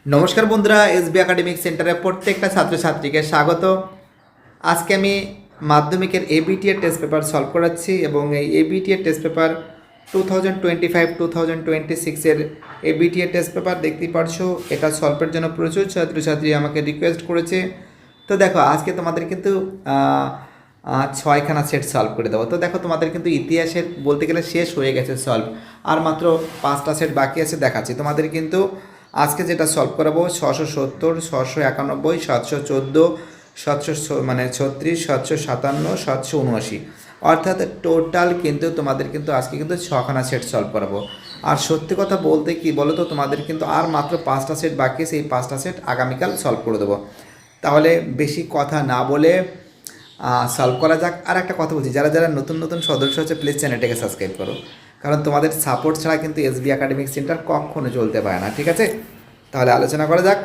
নমস্কার বন্ধুরা, SB academic সেন্টারে প্রত্যেকটা ছাত্রছাত্রীকে স্বাগত। আজকে আমি মাধ্যমিকের এবিটি এর টেস্ট পেপার সলভ করাচ্ছি এবং এই এবিটি এর টেস্ট পেপার 2025-2026 এর এবিটি এর টেস্ট পেপার দেখতেই পারছো। এটা সলভের জন্য প্রচুর ছাত্রছাত্রী আমাকে রিকোয়েস্ট করেছে। তো দেখো, আজকে তোমাদের কিন্তু ছয়খানা সেট সলভ করে দেবো। তো দেখো, তোমাদের কিন্তু ইতিহাসের বলতে গেলে শেষ হয়ে গেছে সলভ, আর মাত্র 5টা সেট বাকি আছে। দেখাচ্ছি তোমাদের কিন্তু আজকে যেটা সলভ করাবো 670, 691, 714, 736, 757, 779, অর্থাৎ টোটাল কিন্তু তোমাদের কিন্তু আজকে কিন্তু ছখানা সেট সলভ করাবো। আর সত্যি কথা বলতে কি বলো তো, তোমাদের কিন্তু আর মাত্র 5টা সেট বাকি আছে। এই 5টা সেট আগামীকাল সলভ করে দেবো। তাহলে বেশি কথা না বলে সলভ করা যাক। আর একটা কথা বলছি, যারা যারা নতুন নতুন সদস্য হচ্ছে, প্লিজ চ্যানেলটাকে সাবস্ক্রাইব করো, কারণ তোমাদের সাপোর্ট ছাড়া কিন্তু এসবি একাডেমিক সেন্টার কখনো চলতে পারে না। ঠিক আছে, তাহলে আলোচনা করা যাক।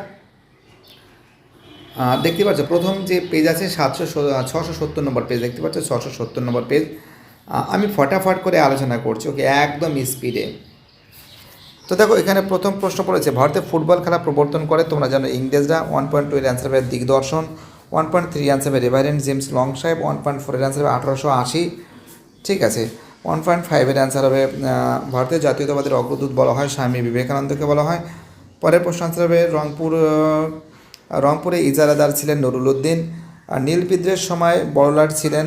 দেখতে পাচ্ছ প্রথম যে পেজ আছে 670 নম্বর পেজ, দেখতে পাচ্ছ 670 নম্বর পেজ। আমি ফটাফট করে আলোচনা করছি, ওকে, একদম স্পিডে। তো দেখো, এখানে প্রথম প্রশ্ন পড়েছে, ভারতে ফুটবল খেলা প্রবর্তন করে তোমরা জানো ইংরেজরা। 1.2 এর অ্যান্সার হবে দিগদর্শন। 1.3 অ্যান্সার হবে রেভারেন্ড জেমস লং সাহেব। 1.4 এর অ্যান্সার হবে 1880। ঠিক আছে। 1.5 এর অ্যান্সার হবে ভারতের জাতীয়তাবাদের অগ্রদূত বলা হয় স্বামী বিবেকানন্দকে বলা হয়। পরের প্রশ্ন অ্যান্সার হবে রংপুরে ইজারাদার ছিলেন নুরুল উদ্দিন। আর নীল বিদ্রোহের সময় বড়লাট ছিলেন,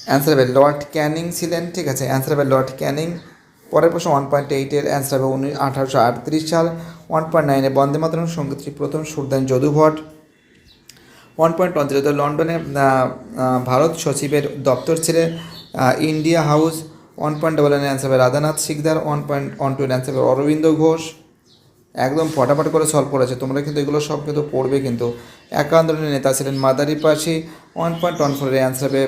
অ্যান্সার হবে লর্ড ক্যানিং ছিলেন। ঠিক আছে, অ্যান্সার হবে লর্ড ক্যানিং। পরের প্রশ্ন 1.8 এর অ্যান্সার হবে 1838 সাল। 1.9 বন্দে মাতরম সঙ্গীতটি প্রথম সুর দেন যদু ভট্ট। 1.10 লন্ডনে ভারত সচিবের দপ্তর ছিলেন ইন্ডিয়া হাউস। 1.11 অ্যান্সার হবে রাধানাথ সিকদার। 1.12 অ্যান্সার হবে অরবিন্দ ঘোষ। একদম ফটাফট করে সলভ করেছে, তোমরা কিন্তু এগুলো সব কিন্তু পড়বে। কিন্তু একা আন্দোলনের নেতা ছিলেন মাদারি পাশি। 1.14 এর অ্যান্সার হবে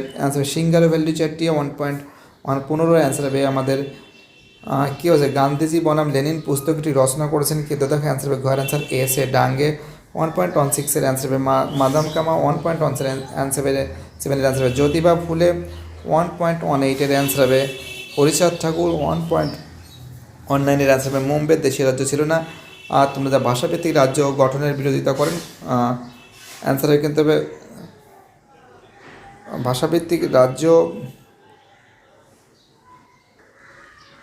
সিঙ্গারো ভ্যালি চেট্টিয়া। 1.15 অ্যান্সার হবে আমাদের কী হচ্ছে গান্ধীজি বনাম লেনিন পুস্তকটি রচনা করেছেন কে? দেখো অ্যান্সার হবে ঘর অ্যান্সার এস এ ডাঙ্গে। 1.16 এর অ্যান্সার হবে মাদাম কামা। 1.17 অ্যান্সার হবে সেভেনের অ্যান্সার হবে জ্যোতিবা ফুলে। 1.18 এর অ্যান্সার হবে হরিচাঁদ ঠাকুর। 1.19 এর অ্যান্সার হবে মুম্বাই দেশীয় রাজ্য ছিল না। আর তোমরা যা ভাষাভিত্তিক রাজ্য গঠনের বিরোধিতা করেন, অ্যান্সার হবে কিন্তু হবে ভাষাভিত্তিক রাজ্য।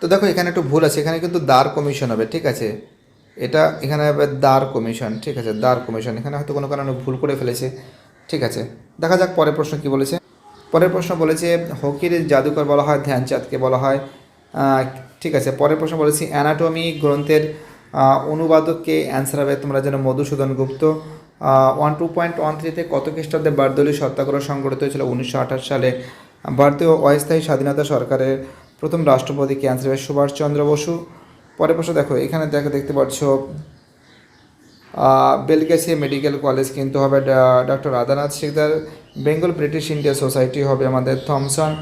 তো দেখো, এখানে একটু ভুল আছে, এখানে কিন্তু দার কমিশন হবে। ঠিক আছে, এটা এখানে হবে দার কমিশন। ঠিক আছে, দার কমিশন, এখানে হয়তো কোনো কারণে ভুল করে ফেলেছে। ঠিক আছে, দেখা যাক পরের প্রশ্ন কী বলেছে। পরের প্রশ্ন বলেছে হকির জাদুকর বলা হয় ধ্যানচাঁদকে বলা হয়। ঠিক আছে, পরের প্রশ্ন বলেছি অ্যানাটমি গ্রন্থের অনুবাদককে? অ্যান্সার হবে তোমরা যেন মধুসূদন গুপ্ত। 2.13 কত খ্রিস্টাব্দে বারদৌলি সত্যাগ্রহ সংগঠিত হয়েছিল? 1928 সালে। ভারতীয় অস্থায়ী স্বাধীনতা সরকারের প্রথম রাষ্ট্রপতি কে? অ্যান্সার হবে সুভাষচন্দ্র বসু। পরের প্রশ্ন দেখো, এখানে দেখতে পাচ্ছ বেলগাছি মেডিকেল কলেজ কিন্তু হবে doctor Radhanath Sikdar. Bengal British India society হবে আমাদের থমসন।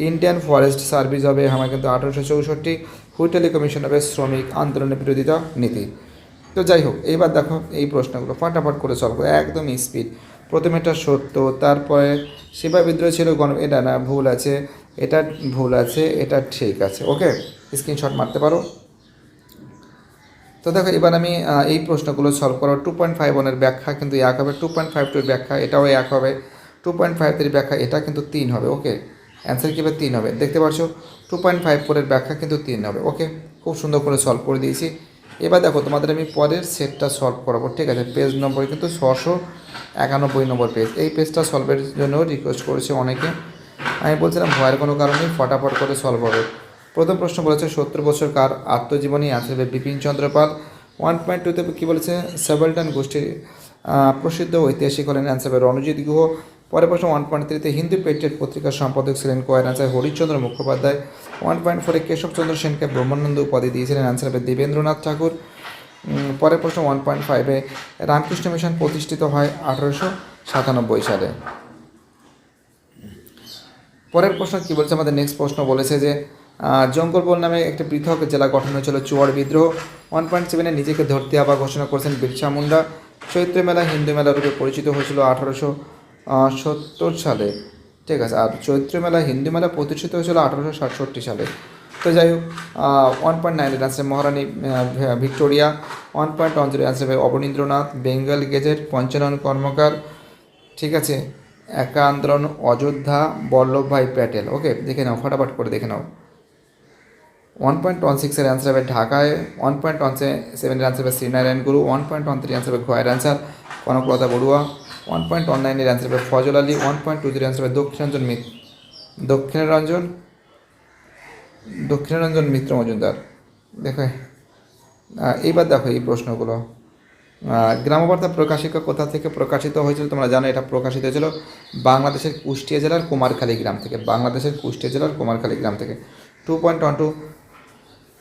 ইন্ডিয়ান ফরেস্ট সার্ভিস হবে আমার কিন্তু 1864। হুইটেলি কমিশন হবে শ্রমিক আন্দোলনের বিরোধিতা নীতি। তো যাই হোক, এইবার দেখো এই প্রশ্নগুলো ফটাফট করে সলভ করে, একদম স্পিড। প্রথমে এটা সত্য, তারপরে সিপাহী বিদ্রোহ ছিল এটা না, ভুল আছে, এটা ভুল আছে, এটা ঠিক আছে। ওকে, স্ক্রিনশট মারতে পারো। তো দেখো, এবার আমি এই প্রশ্নগুলো সলভ করো। 2.51 ব্যাখ্যা কিন্তু এক হবে। 2.52 ব্যাখ্যা এটাও এক হবে। 2.53 ব্যাখ্যা এটা কিন্তু 3 হবে। ওকে, অ্যান্সার কী হবে? 3 হবে। দেখতে পাচ্ছ 2.54 ব্যাখ্যা কিন্তু 3 হবে। ওকে, খুব সুন্দর করে সলভ করে দিয়েছি। এবার দেখো, তোমাদের আমি পরের সেটটা সলভ করাবো। ঠিক আছে, পেজ নম্বর কিন্তু 691 নম্বর পেজ। এই পেজটা সলভের জন্য রিকোয়েস্ট করেছে অনেকে। আমি বলছিলাম ভয়ের কোনো কারণেই ফটাফট করে সলভ হবে। প্রথম প্রশ্ন বলেছে 70 বছর কার আত্মজীবনী? অ্যান্সার হবে বিপিন চন্দ্র পাল। 1.2 কী বলেছে? সাবাল্টান গোষ্ঠীর প্রসিদ্ধ ঐতিহাসিক হলেন, অ্যান্সার হবে রণজিৎ গুহ। পরের প্রশ্ন 1.3 হিন্দু পেট্রিয়ট পত্রিকার সম্পাদক ছিলেন কয়ের? অ্যান্সার হরিশ্চন্দ্র মুখোপাধ্যায়। 1.4 কেশবচন্দ্র সেনকে ব্রহ্মানন্দ উপাধি দিয়েছিলেন? অ্যান্সার হবে দেবেন্দ্রনাথ ঠাকুর। পরের প্রশ্ন 1.5 রামকৃষ্ণ মিশন প্রতিষ্ঠিত হয় 1897 সালে। পরের প্রশ্ন কী বলছে আমাদের? নেক্সট প্রশ্ন বলেছে যে জঙ্গলবল নামে একটি পৃথক জেলা গঠন হয়েছিল চুয়াড় বিদ্রোহ। 1.7 নিজেকে ধরতে আবার ঘোষণা করেছেন বিরসা মুন্ডা। চৈত্র মেলা হিন্দু মেলা রূপে পরিচিত হয়েছিল 1870 সালে। ঠিক আছে, আর চৈত্র মেলা হিন্দু মেলা প্রতিষ্ঠিত হয়েছিল 1867 সালে। তো যাই হোক 1.9 অ্যান্সার মহারানী ভিক্টোরিয়া, 1.10 অ্যান্সার হবে অবনীন্দ্রনাথ, বেঙ্গল গেজেট পঞ্চানন কর্মকার, ঠিক আছে, একা আন্দোলন অযোধ্যা বল্লভভাই প্যাটেল। ওকে, দেখে নাও ফটাফট করে দেখে নাও। 1.16 অ্যান্সার হবে ঢাকায়, 1.17 অ্যান্সার হবে শ্রীনারায়ণ গুরু, 1.13 অ্যান্সার হবে ঘয়ের অ্যান্সার কনকলতা বড়ুয়া, 1.19 অ্যান্সার হবে ফজল আলী, 1.20 অ্যান্সার হবে দক্ষিণারঞ্জন মিত্র মজুমদার। দেখো এইবার দেখো এই প্রশ্নগুলো। গ্রামবার্তা প্রকাশিকা কোথা থেকে প্রকাশিত হয়েছিল তোমরা জানো, এটা প্রকাশিত হয়েছিল বাংলাদেশের কুষ্টিয়া জেলার কুমারখালী গ্রাম থেকে, 2.12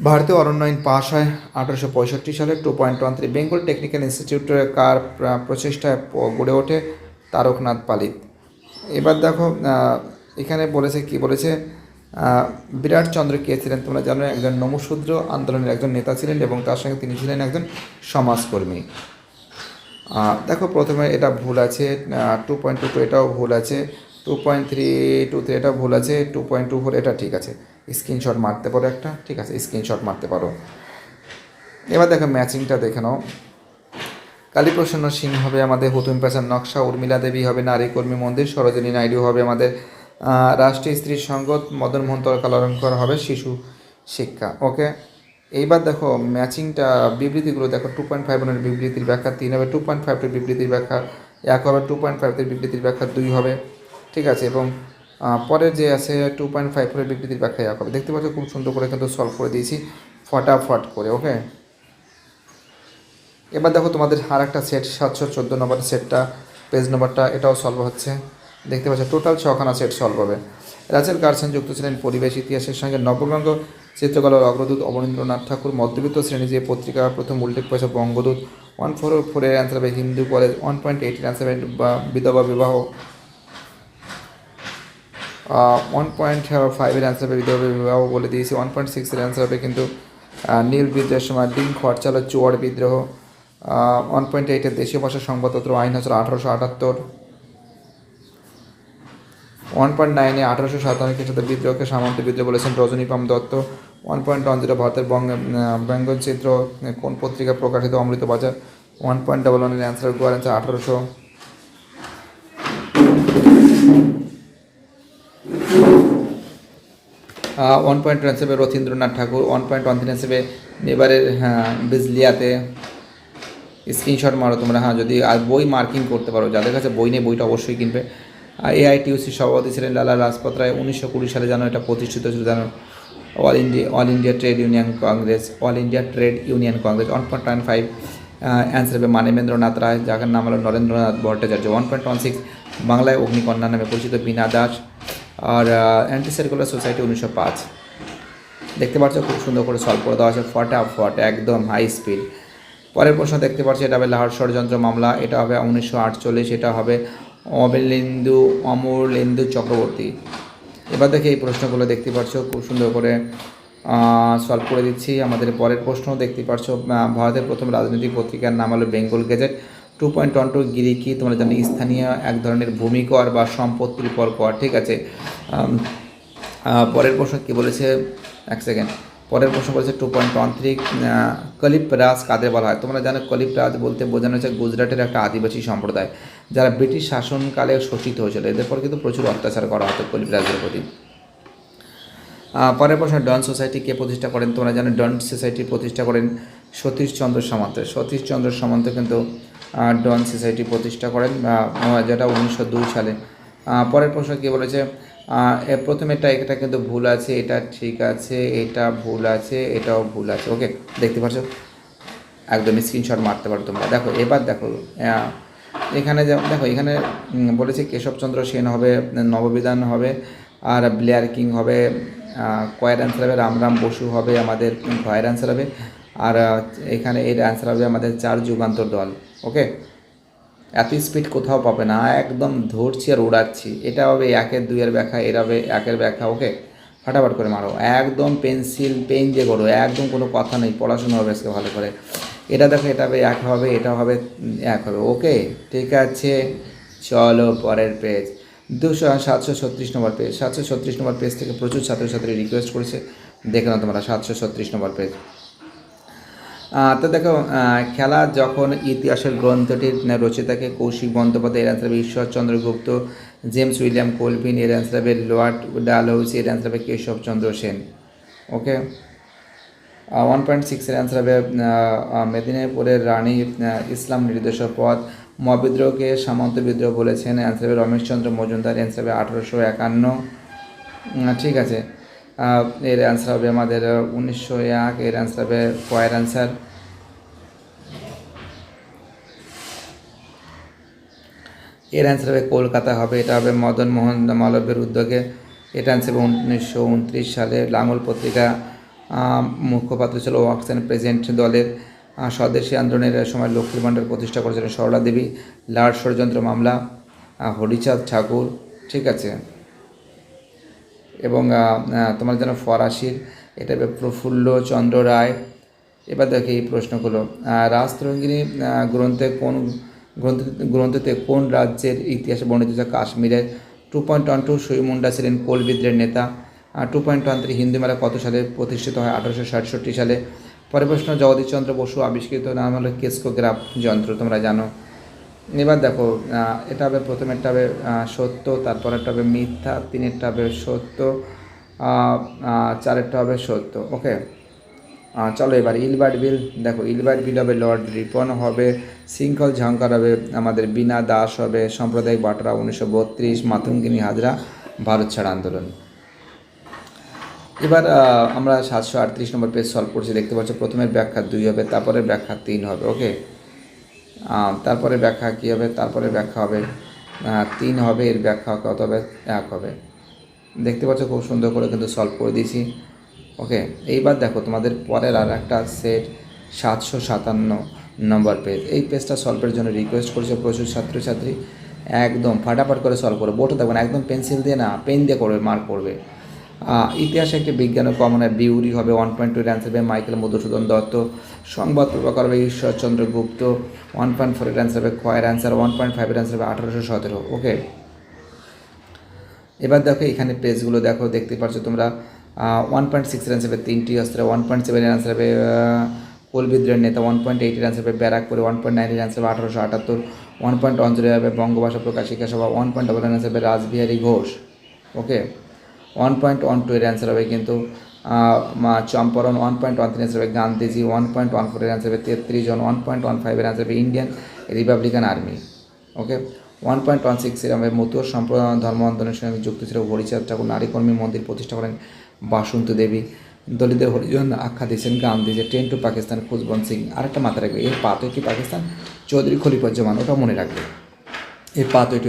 ভারতীয় অরণ্য আইন পাশ হয় 1865 সালে। 2.13 বেঙ্গল টেকনিক্যাল ইনস্টিটিউটের কার প্রচেষ্টায় গড়ে ওঠে, তারকনাথ পালিত। এবার দেখো এখানে বলেছে কি বলেছে, বিরাট চন্দ্র কে ছিলেন তোমরা জানো, একজন নমশূদ্র আন্দোলনের একজন নেতা ছিলেন এবং তার সঙ্গে তিনি ছিলেন একজন সমাজকর্মী। দেখো প্রথমে এটা ভুল আছে, 2.22 এটাও ভুল আছে, 2.323 এটাও ভুল আছে, 2.24 এটা ঠিক আছে। স্ক্রিনশট মারতে পারো একটা, ঠিক আছে, স্ক্রিনশট মারতে পারো। এবার দেখো ম্যাচিংটা দেখে নাও। কালীপ্রসন্ন সিং হবে আমাদের হুতুম প্যাঁচার নকশা, উর্মিলা দেবী হবে নারী কর্মী মন্দির, সরোজিনী নাইডু হবে আমাদের রাষ্ট্রীয় স্ত্রী সংগত, মদন মোহন তরকালঙ্কর হবে শিশু শিক্ষা। ওকে, এইবার দেখো ম্যাচিংটা বিবৃতিগুলো দেখো। 2.51 বিবৃতির ব্যাখ্যা 3 হবে, 2.52 বিবৃতির ব্যাখ্যা 1 হবে, 2.53 বিবৃতির ব্যাখ্যা 2 হবে, ঠিক আছে, এবং পরে যে আছে 2.54 বিবৃতির ব্যাখ্যা 1 হবে। দেখতে পাচ্ছ খুব সুন্দর করে কিন্তু সলভ করে দিয়েছি ফটাফট করে। ওকে, এবার দেখো তোমাদের আর একটা সেট 714 নম্বর সেটটা, পেজ নম্বরটা, এটাও সলভ হচ্ছে। দেখতে পাচ্ছ টোটাল 6খানা সেট সলভ হবে। রাচেল কারসেন যুক্ত ছিলেন পরিবেশ ইতিহাসের সঙ্গে, নববঙ্গ চিত্রকলার অগ্রদূত অবনীন্দ্রনাথ ঠাকুর, মধ্যবিত্ত শ্রেণী যে পত্রিকার প্রথম উল্লেখ পেয়েছে বঙ্গদূত। 1.44 এর অ্যান্সার হবে হিন্দু কলেজ, 1.8 এর অ্যান্সার হবে বিধবা বিবাহ, 1.5 এর অ্যান্সার হবে বিধবা বিবাহ বলে দিয়েছি, 1.6 এর অ্যান্সার হবে কিন্তু নীল বিদ্রোহের সময় ডিম খরচালো চুয়াড় বিদ্রোহ, 1.8 এর দেশীয় ভাষা সংবাদপত্র আইন হচ্ছিল 1878, 1.9 এ 1857 খ্রিস্টাব্দে বিদ্রোহকে সামন্ত বিদ্রোহ বলেছেন রজনীপাম দত্ত, 1.10 ভারতের ব্যঙ্গচিত্র কোন পত্রিকা প্রকাশিত, অমৃতবাজার, 1.11 এর অ্যান্সার গোয়ার অ্যান্সার 1800, 1.2 অ্যান্সার হবে রথীন্দ্রনাথ ঠাকুর, 1.13 অ্যান্সার হবে নেবারের বিজলিয়াতে। স্ক্রিনশট মারো তোমরা, যদি আর বই মার্কিং করতে পারো, যাদের কাছে বই নেই বইটা অবশ্যই কিনবে। AITUC সভাপতি ছিলেন লালা লাজপত রায়, 1920 সালে জানো এটা প্রতিষ্ঠিত ছিল, জানো all India trade union Congress, 1.15 answer হবে মানবেন্দ্রনাথ রায়, যার নাম হলো নরেন্দ্রনাথ ভট্টাচার্য, 1.16 বাংলায় অগ্নিকন্যা নামে পরিচিত বীণা দাস, আর অ্যান্টি সার্কুলার সোসাইটি 1905। দেখতে পাচ্ছ খুব সুন্দর করে সলভ করে দেওয়া আছে ফটাফট, একদম হাই স্পিড। পরের প্রশ্ন দেখতে পাচ্ছি, এটা হবে লাহোর ষড়যন্ত্র মামলা, এটা হবে 1948, এটা হবে অমলেন্দু চক্রবর্তী। এবার দেখে এই প্রশ্নগুলো দেখতে পাচ্ছ খুব সুন্দর করে সলভ করে দিচ্ছি। আমাদের পরের প্রশ্ন দেখতে পাচ্ছ, ভারতের প্রথম রাজনৈতিক পত্রিকার নাম হলো বেঙ্গল গেজেট। 2.12 গিরি কি তোমরা জানো, স্থানীয় এক ধরনের ভূমিকর বা সম্পত্তির পর কর, ঠিক আছে। পরের প্রশ্ন কি বলেছে, এক সেকেন্ড, পরের প্রশ্ন বলেছে 2.13 কলিপ রাজ কাদের বলা হয়। তোমরা জানো কলিপ রাজ বলতে বোঝানো হচ্ছে গুজরাটের একটা আদিবাসী সম্প্রদায় যারা ব্রিটিশ শাসনকালে শোষিত হয়েছিল, এদের পর কিন্তু প্রচুর অত্যাচার করা হতো কলিপ রাজের প্রতি। পরের প্রশ্ন, ডন সোসাইটি কে প্রতিষ্ঠা করেন। তোমরা জানো ডন সোসাইটি প্রতিষ্ঠা করেন সতীশচন্দ্র সামন্ত। সতীশচন্দ্র সামন্ত কিন্তু ডন সোসাইটি প্রতিষ্ঠা করেন, যেটা 1902 সালে। পরের প্রশ্ন কী বলেছে, প্রথমে এটা কিন্তু ভুল আছে, এটা ঠিক আছে, এটা ভুল আছে, এটাও ভুল আছে। ওকে, দেখতে পাচ্ছ একদম স্ক্রিনশট মারতে পারো তোমরা। দেখো এবার দেখো এখানে দেখো এখানে বলেছে কেশবচন্দ্র সেন হবে, নববিধান হবে, আর ব্লেয়ার কিং হবে, কয়ের অ্যান্সার হবে রামরাম বসু হবে আমাদের কয়ের অ্যান্সার হবে, আর এখানে এর অ্যান্সার হবে আমাদের 4 যুগান্তর দল। ওকে, এত স্পিড কোথাও পাবে না, একদম ধরছি আর উড়াচ্ছি। এটা হবে 1-এর 2-এর ব্যাখ্যা, এর হবে 1-এর ব্যাখ্যা। ওকে, ফাটাফাট করে মারো, একদম পেন দিয়ে করো, একদম কোনো কথা নেই, পড়াশোনা হবে আজকে ভালো করে। এটা দেখো, এটা হবে 1 হবে, এটা হবে 1 হবে। ওকে, ঠিক আছে, চলো পরের পেজ 736 নম্বর পেজ। 736 নম্বর পেজ থেকে প্রচুর ছাত্রছাত্রী রিকোয়েস্ট করেছে দেখে নাও তোমরা 736 নম্বর পেজ। তো দেখো, খেলা যখন ইতিহাসের গ্রন্থটির রচিতাকে কৌশিক বন্দ্যোপাধ্যায়, এর অ্যান্সার হবে ঈশ্বরচন্দ্র গুপ্ত। জেমস উইলিয়াম কোলভিন, এর অ্যান্সার হবে লর্ড ডালহৌসি, এর অ্যান্সার হবে কেশবচন্দ্র সেন। ওকে, 1.6 এর অ্যান্সার হবে মেদিনীপুরের রানী ইসলাম নির্দেশক পদ। মহাবিদ্রোহকে সামন্ত বিদ্রোহ বলেছেন, অ্যান্সার হবে রমেশচন্দ্র মজুমদার, অ্যান্সার হবে 1851। ঠিক আছে, এর অ্যান্সার হবে আমাদের 1901, এর অ্যান্সার হবে কয়ের অ্যান্সার। এর অ্যান্সার হবে কলকাতা হবে, এটা হবে মদন মোহন মালব্যের উদ্যোগে। এটা অ্যান্সার হবে 1929 সালে। লাঙল পত্রিকা মুখপাত্র ছিল ওয়ার্কস অ্যান্ড প্রেজেন্ট দলের। স্বদেশী আন্দোলনের সময় লক্ষ্মীর ভাণ্ডার প্রতিষ্ঠা করেছিলেন সরলা দেবী। লাট ষড়যন্ত্র মামলা হরিচাঁদ ঠাকুর। ঠিক আছে, এবং তোমার যেন ফরাসির, এটা হবে প্রফুল্ল চন্দ্র রায়। এবার দেখে এই প্রশ্নগুলো, রাজতরঙ্গিনী গ্রন্থতে কোন রাজ্যের ইতিহাসে বর্ণিত হচ্ছে কাশ্মীরের। 2.12 সুই মুন্ডা ছিলেন কোল বিদ্রোহের নেতা। 2.13 হিন্দু মেলা কত সালে প্রতিষ্ঠিত হয়? 1867 সালে। পরের প্রশ্ন, জগদীশচন্দ্র বসু আবিষ্কৃত নাম হলো কেস্কোগ্রাফ যন্ত্র, তোমরা জানো। এবার দেখো, এটা হবে প্রথমেরটা হবে সত্য, তারপরেরটা হবে মিথ্যা, তিনেরটা হবে সত্য, চারেরটা হবে সত্য। ওকে, চলো এবার ইলবার্ট বিল। দেখো, ইলবার্ট বিল হবে লর্ড রিপন হবে। শৃঙ্খল ঝঙ্কার হবে আমাদের বীণা দাস হবে। সাম্প্রদায়িক বাটরা 1932। মাতঙ্গিনী হাজরা ভারত ছাড় আন্দোলন। এবার আমরা 738 নম্বর পেজ সলভ করছি। দেখতে পাচ্ছ প্রথমের ব্যাখ্যা 2 হবে, তারপরে ব্যাখ্যা 3 হবে। ওকে, তারপরে ব্যাখ্যা কী হবে? তারপরে ব্যাখ্যা হবে 3 হবে, এর ব্যাখ্যা কত হবে? 1 হবে। দেখতে পাচ্ছ খুব সুন্দর করে কিন্তু সলভ করে দিয়েছি। ওকে, এইবার দেখো তোমাদের পরের আর একটা সেট 757 নম্বর পেজ। এই পেজটা সলভের জন্য রিকোয়েস্ট করছে প্রচুর ছাত্রছাত্রী। একদম ফাটাফাট করে সলভ করো, বোর্ডে দেখবেন একদম পেন্সিল দিয়ে না, পেন দিয়ে করবে, মার্ক করবে। ইতিহাসে একটি বিজ্ঞান ও কমনের বিউরি হবে 1.2 এর অ্যান্সার হবে মাইকেল মধুসূদন দত্ত। সংবাদ প্রভাকর হবে ঈশ্বরচন্দ্র গুপ্ত। 1.4 এর অ্যান্সার হবে কয়ের অ্যান্সার। 1.5 এর অ্যান্সার হবে 1817। ওকে, এবার দেখো এখানে পেজগুলো দেখো, দেখতে পাচ্ছ তোমরা। 1.6 এর অ্যান্সার হবে 3টি অস্ত্র। 1.7 এর অ্যান্সার হবে কোল বিদ্রোহের নেতা। 1.8 এর অ্যান্সার হবে ব্যারাকপুরে। 1.9 এর অ্যান্সার হবে 1878। 1.10 হবে বঙ্গভাষা প্রকাশিকা সভা। 1.1 এর অ্যান্সার হবে রাসবিহারী ঘোষ। ওকে, 1.12 এর অ্যান্সার হবে কিন্তু চম্পারণ। 1.13 এর অ্যান্সার হবে গান্ধীজি। 1.14 এর অ্যান্সার হবে 33 জন। 1.15 এর অ্যান্সার হবে ইন্ডিয়ান রিপাবলিকান আর্মি। ওকে, 1.16 এর হবে মতুয়া সম্প্রদায় ধর্ম আন্দোলনের সঙ্গে যুক্ত ছিল হরিচাঁদ ঠাকুর। নারী কর্মী মন্দির প্রতিষ্ঠা করেন বাসন্তী দেবী। দলিতদের হরিজন আখ্যা দিয়েছেন গান্ধীজি। 10 টু পাকিস্তান খুশবন্ত সিং। আরেকটা মাথায় রাখবে, এর পাতকি পাকিস্তান চৌধুরী খলিফুজ্জামান, ওটাও মনে রাখবে। এর পাতকি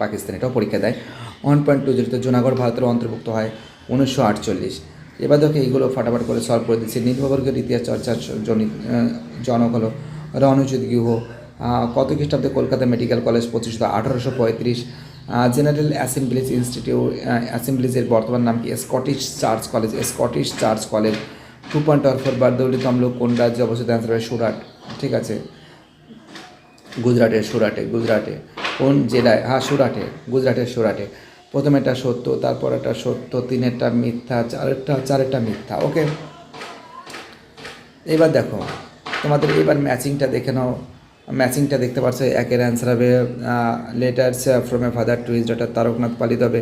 পাকিস্তান এটাও পরীক্ষা দেয়। 1.20 জুনাগড় ভারতের অন্তর্ভুক্ত হয় 1948। এবার দেখো এইগুলো ফাটাফাট করে সলভ করে দিচ্ছি। নীলবর্গের ইতিহাস চর্চার জনক হলো রণজিৎ গুহ। কত খ্রিস্টাব্দে কলকাতা মেডিকেল কলেজ প্রতিষ্ঠিত? 1835। জেনারেল অ্যাসেম্বলিজ ইনস্টিটিউট অ্যাসেম্বলিজের বর্তমান নাম কি? Scottish church college. Scottish church college. 2.4 Bardoli Tamluk কোন রাজ্যে অবস্থিত? অ্যান্সার হবে সুরাট। ঠিক আছে, গুজরাটে। কোন জেলায়? সুরাটে, গুজরাটের সুরাটে। প্রথমেরটা সত্য, তারপর একটা সত্য, তিনেরটা মিথ্যা, চারেরটা মিথ্যা। ওকে, এবার দেখো তোমাদের এবার ম্যাচিংটা দেখে নাও। ম্যাচিংটা দেখতে পাচ্ছ, একের অ্যান্সার হবে letters from a father to his daughter, Taraknath পালিত হবে।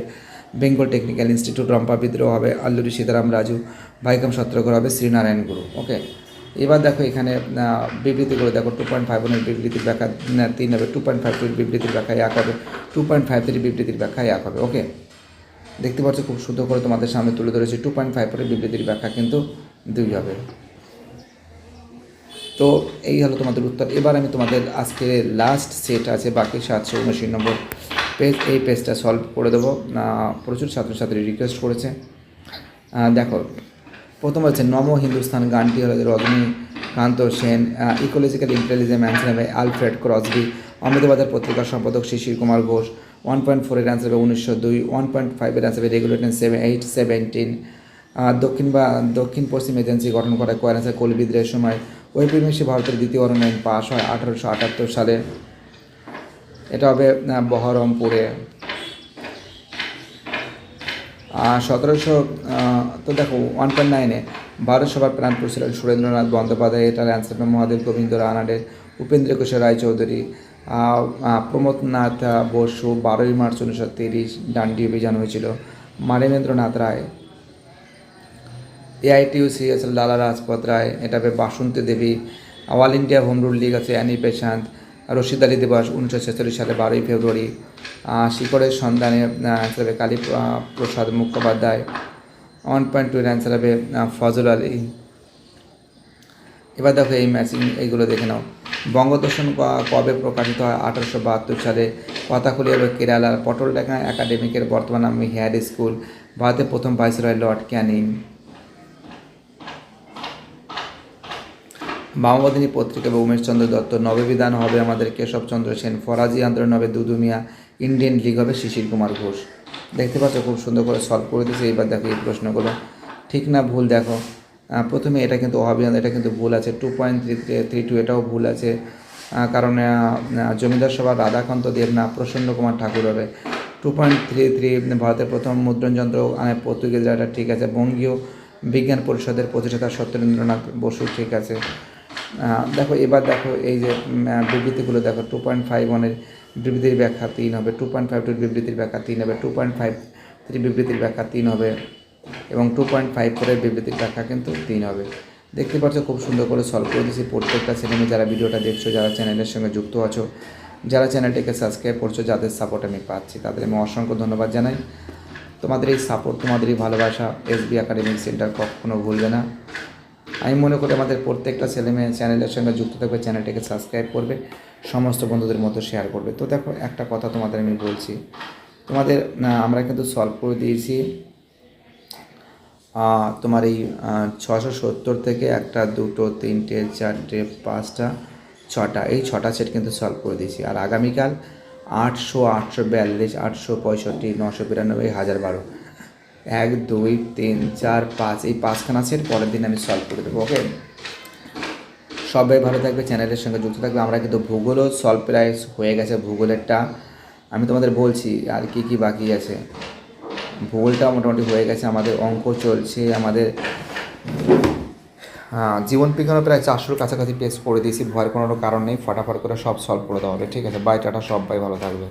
বেঙ্গল টেকনিক্যাল ইনস্টিটিউট রম্পা বিদ্রোহ হবে আল্লুরি সীতারাম রাজু। ভাইকম সত্যাগ্রহ হবে শ্রীনারায়ণ গুরু। ওকে, এবার দেখো এখানে বিবৃতিগুলো দেখো। 2.51 এর বিবৃতির ব্যাখ্যা 3 হবে। 2.52 এর বিবৃতির ব্যাখ্যা 1 হবে। 2.53 এর বিবৃতির ব্যাখ্যা 1 হবে। ওকে, দেখতে পাচ্ছ খুব সুন্দর করে তোমাদের সামনে তুলে ধরেছি। 2.54 এর বিবৃতির ব্যাখ্যা কিন্তু 2 হবে। তো এই হলো তোমাদের উত্তর। এবার আমি তোমাদের আজকে লাস্ট সেট আছে বাকি 779 নম্বর পেজ, এই পেজটা সলভ করে দেবো। প্রচুর ছাত্রছাত্রী রিকোয়েস্ট করেছে। দেখো, প্রথম হচ্ছে নম হিন্দুস্তান গানটি হলো Rajanikanta Sen. Ecological intelligence answer হবে আলফ্রেড ক্রসবি। অমৃতবাজার পত্রিকার সম্পাদক শিশির কুমার ঘোষ। 1.4 এর অ্যান্সার হবে 1902। 1.5 এর অ্যান্সার হবে রেগুলেটর 17 দক্ষিণ পশ্চিম এজেন্সি গঠন করা কয়ের অ্যান্সার কোল বিদ্রোহের সময়। ঔপনিবেশিক ভারতের দ্বিতীয় আইন পাশ হয় 1878 সালে। এটা হবে বহরমপুরে। 1700 তো দেখো 1.9-এ ভারত সভার প্রাণ ছিলেন সুরেন্দ্রনাথ বন্দ্যোপাধ্যায়, এটার অ্যান্সার হবে মহাদেব গোবিন্দ রানাডে, উপেন্দ্র কিশোর রায়চৌধুরী, প্রমোদনাথ বসু 12ই মার্চ 1930 ডান্ডি অভিযান হয়েছিল, মানবেন্দ্রনাথ রায়, এআইটিইউসি আছে লালা লাজপত রায়, এটা হবে Basanti Devi, All India Home Rule League আছে অ্যানি বেসান্ত, রশিদ আলী দিবস 1946 সালে 12ই ফেব্রুয়ারি, শিকড়ের সন্ধানে অ্যান্সার হবে কালী প্রসাদ মুখোপাধ্যায়, 1.2 অ্যান্সার হবে ফজল আলী। এবার দেখো এই ম্যাচিং এইগুলো দেখে নাও। বঙ্গদর্শন কবে প্রকাশিত হয়? 1872 সালে। কথাকুলি হবে কেরালার। পটলডাঙ্গা একাডেমিকের বর্তমান নাম হেয়ার স্কুল। ভারতের প্রথম ভাইসরয় লর্ড ক্যানিং। বামবদিনী পত্রিকা বা উমেশচন্দ্র দত্ত। নববিধান হবে আমাদের কেশবচন্দ্র সেন। ফরাজি আন্দোলন হবে দুদু মিয়া। ইন্ডিয়ান লীগ হবে শিশির কুমার ঘোষ। দেখতে পাচ্ছ খুব সুন্দর করে সলভ করে দিয়েছে। এবার দেখো এই প্রশ্নগুলো ঠিক না ভুল দেখো। প্রথমে এটা কিন্তু অভিযান, এটা কিন্তু ভুল আছে। 2.32 এটাও ভুল আছে, কারণ জমিদার সভা রাধাকান্ত দেব না, প্রসন্ন কুমার ঠাকুর হবে। 2.33 ভারতের প্রথম মুদ্রণযন্ত্র পর্তুগিজরা, এটা ঠিক আছে। বঙ্গীয় বিজ্ঞান পরিষদের প্রতিষ্ঠাতা সত্যেন্দ্রনাথ বসু, ঠিক আছে। দেখো এবার দেখো এই যে বিবৃতিগুলো দেখো। 2.51-এর বিবৃতির ব্যাখ্যা 3 হবে, 2.52-এর বিবৃতির ব্যাখ্যা 3 হবে, 2.53 বিবৃতির ব্যাখ্যা 3 হবে এবং 2.54-এর বিবৃতির ব্যাখ্যা কিন্তু 3 হবে। দেখতে পাচ্ছ খুব সুন্দর করে সলভ করে দিয়েছি। প্রত্যেকটা চ্যানেলে যারা ভিডিওটা দেখছো, যারা চ্যানেলের সঙ্গে যুক্ত আছো, যারা চ্যানেলটিকে সাবস্ক্রাইব করছো, যাদের সাপোর্ট আমি পাচ্ছি, তাদের আমি অসংখ্য ধন্যবাদ জানাই। তোমাদের এই সাপোর্ট, তোমাদের এই ভালোবাসা এসবি একাডেমিক সেন্টার কখনো ভুলবে না। আমি মনে করি আমাদের প্রত্যেকটা ছেলেমেয়ে চ্যানেলের সঙ্গে যুক্ত থাকবে, চ্যানেলটিকে সাবস্ক্রাইব করবে, সমস্ত বন্ধুদের মতো শেয়ার করবে। তো দেখো একটা কথা তোমাদের আমি বলছি, তোমাদের আমরা কিন্তু সলভ করে দিয়েছি তোমার এই 670 থেকে 1, 2, 3, 4, 5, 6টা, এই 6টা সেট কিন্তু সলভ করে দিয়েছি। আর আগামীকাল 800, 842, 865, 992, 1012, 1, 2, 3, 4, 5 এই 5খানা সেট পরের দিন আমি সলভ করে দেবো। ওকে, সবাই ভালো থাকবে, চ্যানেলের সঙ্গে যুক্ত থাকবে। আমরা কিন্তু ভূগোলও সলভ প্রায় হয়ে গেছে। ভূগোলেরটা আমি তোমাদের বলছি আর কি কি বাকি আছে। ভূগোলটা মোটামুটি হয়ে গেছে, আমাদের অঙ্ক চলছে, আমাদের জীবন বিজ্ঞানও প্রায় 400-র কাছাকাছি পেজ করে দিয়েছি। ভয়ের কোনো কারণ নেই, ফটাফট করে সব সলভ করে দেওয়া হবে। ঠিক আছে, বাই, টাটা, সবাই ভালো থাকবে।